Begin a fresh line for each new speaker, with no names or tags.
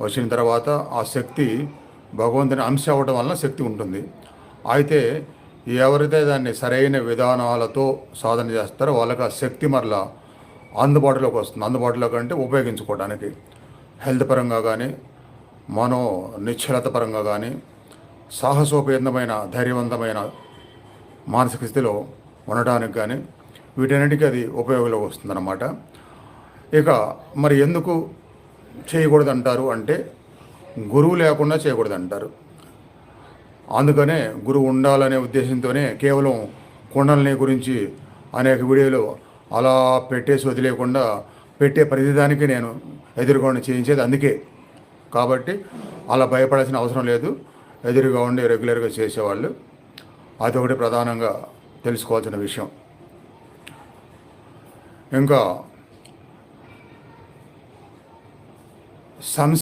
వచ్చిన తర్వాత ఆ శక్తి భగవంతుని అంశ అవ్వడం వలన శక్తి ఉంటుంది. అయితే ఎవరైతే దాన్ని సరైన విధానాలతో సాధన చేస్తారో వాళ్ళకి ఆ శక్తి మరలా అందుబాటులోకి వస్తుంది. అందుబాటులోకి అంటే ఉపయోగించుకోవడానికి హెల్త్ పరంగా కానీ, మనో నిశ్చలత పరంగా కానీ, సాహసోపేతమైన ధైర్యవంతమైన మానసిక స్థితిలో ఉండటానికి కానీ వీటన్నిటికీ అది ఉపయోగంలోకి వస్తుందన్నమాట. ఇక మరి ఎందుకు చేయకూడదు అంటారు అంటే, గురువు లేకుండా చేయకూడదు అంటారు. అందుకనే గురువు ఉండాలనే ఉద్దేశంతోనే కేవలం కుండలిని గురించి అనేక వీడియోలు అలా పెట్టేసి వదిలేయకుండా పెట్టే ప్రతిదానికి నేను ఎదురుగా చేయించేది అందుకే. కాబట్టి అలా భయపడాల్సిన అవసరం లేదు. ఎదురుగా ఉండి రెగ్యులర్గా చేసేవాళ్ళు. అదొకటి ప్రధానంగా తెలుసుకోవాల్సిన విషయం. ఇంకా